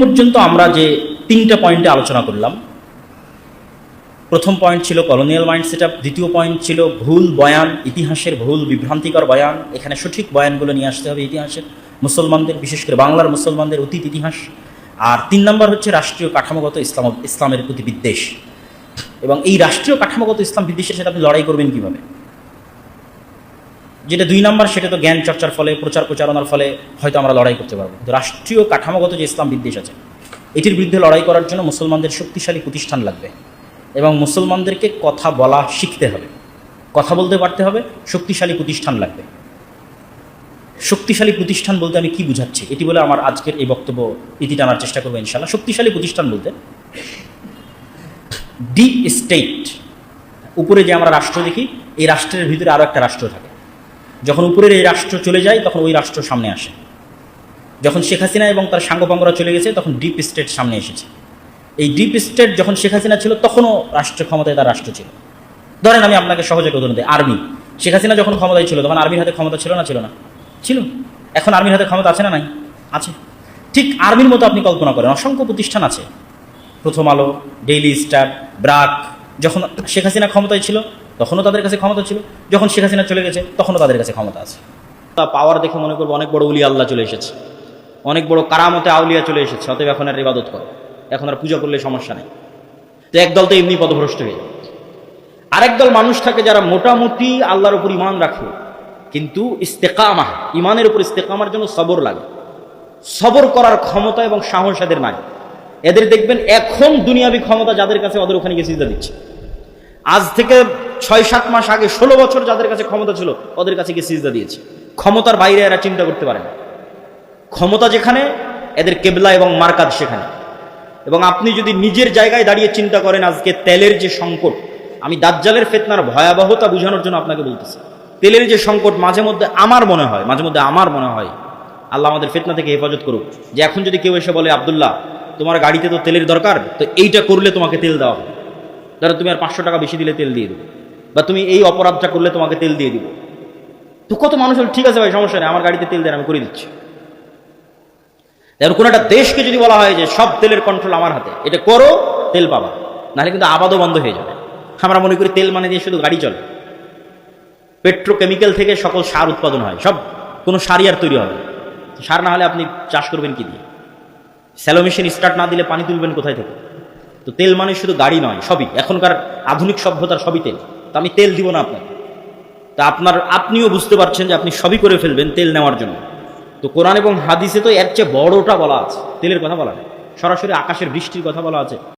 পর্যন্ত আমরা যে তিনটা পয়েন্টে আলোচনা করলাম, প্রথম পয়েন্ট ছিল কলোনিয়াল মাইন্ড সেটআপ, দ্বিতীয় পয়েন্ট ছিল ভুল বয়ান, ইতিহাসের ভুল বিভ্রান্তিকর বয়ান, এখানে সঠিক বয়ানগুলো নিয়ে আসতে হবে ইতিহাসের, মুসলমানদের বিশেষ করে বাংলার মুসলমানদের অতীত ইতিহাস। আর 3 নম্বর হচ্ছে রাষ্ট্রীয় কাঠামোগত ইসলামের প্রতি বিদ্বেষ। এবং এই রাষ্ট্রীয় কাঠামোগত ইসলাম বিদ্বেষের সাথে আপনি লড়াই করবেন কীভাবে? যেটা 2 নম্বর, সেটা তো জ্ঞান চর্চার ফলে, প্রচারণার ফলে হয়তো আমরা লড়াই করতে পারবো। কিন্তু রাষ্ট্রীয় কাঠামোগত যে ইসলাম বিদ্বেষ আছে, এটির বিরুদ্ধে লড়াই করার জন্য মুসলমানদের শক্তিশালী প্রতিষ্ঠান লাগবে এবং মুসলমানদেরকে কথা বলা শিখতে হবে, কথা বলতে পারতে হবে, শক্তিশালী প্রতিষ্ঠান লাগবে। শক্তিশালী প্রতিষ্ঠান বলতে আমি কি বুঝাচ্ছি, এটি বলে আমার আজকের এই বক্তব্য ইতি টানার চেষ্টা করবো ইনশাআল্লাহ। শক্তিশালী প্রতিষ্ঠান বলতে ডিপ স্টেট, উপরে যে আমরা রাষ্ট্র দেখি, এই রাষ্ট্রের ভিতরে আরও একটা রাষ্ট্র থাকে। যখন উপরের এই রাষ্ট্র চলে যায় তখন ওই রাষ্ট্র সামনে আসে। যখন শেখ হাসিনা এবং তার সাঙ্গপাঙ্গরা চলে গেছে তখন ডিপ স্টেট সামনে এসেছে। এই ডিপ স্টেট যখন শেখ হাসিনা ছিল তখনও রাষ্ট্র ক্ষমতায় তার রাষ্ট্র ছিল। ধরেন আমি আপনাকে সহজে উদাহরণ দিই, আর্মি। শেখ হাসিনা যখন ক্ষমতায় ছিল তখন আর্মির হাতে ক্ষমতা ছিল না? ছিল না? ছিল। এখন আর্মির হাতে ক্ষমতা আছে না? নাই? আছে। ঠিক আর্মির মতো আপনি কল্পনা করেন, অসংখ্য প্রতিষ্ঠান আছে, প্রথম আলো, ডেইলি স্টার, ব্রাক। যখন শেখ হাসিনা ক্ষমতায় ছিল তখনও তাদের কাছে ক্ষমতা ছিল, যখন শেখ হাসিনা চলে গেছে তখনও তাদের কাছে ক্ষমতা আছে। তা পাওয়ার দেখে মনে করবো অনেক বড় উলি আল্লাহ চলে এসেছে, অনেক বড় কারামতে আউলিয়া চলে এসেছে, অতএব এখন আর ইবাদত করো, এখন আর পূজা করলে সমস্যা নেই। তো একদল তো এমনি পথভ্রষ্ট হয়ে যায়। আরেক দল মানুষ থাকে যারা মোটামুটি আল্লাহর উপর ইমান রাখে, কিন্তু ইস্তেকামা, ইমানের উপর ইস্তেকামার জন্য সবর লাগে। সবর করার ক্ষমতা এবং সাহস এদের নাই। এদের দেখবেন এখন দুনিয়াবি ক্ষমতা যাদের কাছে, ওদের ওখানে গিয়ে সিজদা দিচ্ছে। আজ থেকে 6-7 মাস আগে 16 বছর যাদের কাছে ক্ষমতা ছিল ওদের কাছে গিয়ে সিজদা দিয়েছে। ক্ষমতার বাইরে এরা চিন্তা করতে পারে না। ক্ষমতা যেখানে, এদের কেবলা এবং মার্কাজ সেখানে। এবং আপনি যদি নিজের জায়গায় দাঁড়িয়ে চিন্তা করেন, আজকে তেলের যে সংকট, আমি দাজ্জালের ফিতনার ভয়াবহতা বোঝানোর জন্য আপনাকে বলতেছি। তেলের যে সংকট, মাঝে মধ্যে আমার মনে হয় আল্লাহ আমাদের ফিতনা থেকে হেফাজত করুক, যে এখন যদি কেউ এসে বলে, আব্দুল্লাহ তোমার গাড়িতে তো তেলের দরকার, তো এইটা করলে তোমাকে তেল দেওয়া হবে, ধরো তুমি আর 500 টাকা বেশি দিলে তেল দিয়ে দেবো, বা তুমি এই অপরাধটা করলে তোমাকে তেল দিয়ে দিব। তো কত মানুষ হল, ঠিক আছে ভাই সমস্যা নেই, আমার গাড়িতে তেল দেন, আমি করে দিচ্ছি। কোন একটা দেশকে যদি বলা হয় যে সব তেলের কন্ট্রোল আমার হাতে, এটা করো, তেল পাবা, নাহলে কিন্তু আবাদও বন্ধ হয়ে যাবে। আমরা মনে করি তেল মানে দিয়ে শুধু গাড়ি চলে। পেট্রোকেমিক্যাল থেকে সকল সার উৎপাদন হয়, সব, কোনো সারই আর তৈরি হবে না। সার না হলে আপনি চাষ করবেন কি দিয়ে? স্যালো মেশিন স্টার্ট না দিলে পানি তুলবেন কোথায় থেকে? তো তেল মানে শুধু গাড়ি নয়, সবই। এখনকার আধুনিক সভ্যতার সবই তেল। তো আমি তেল দিব না আপনাকে, তা আপনিও বুঝতে পারছেন যে আপনি সবই করে ফেলবেন তেল নেওয়ার জন্য। তো কোরআন এবং হাদিসে তো এর চেয়ে বড়টা বলা আছে, তেলের কথা বলা নেই, সরাসরি আকাশের বৃষ্টির কথা বলা আছে।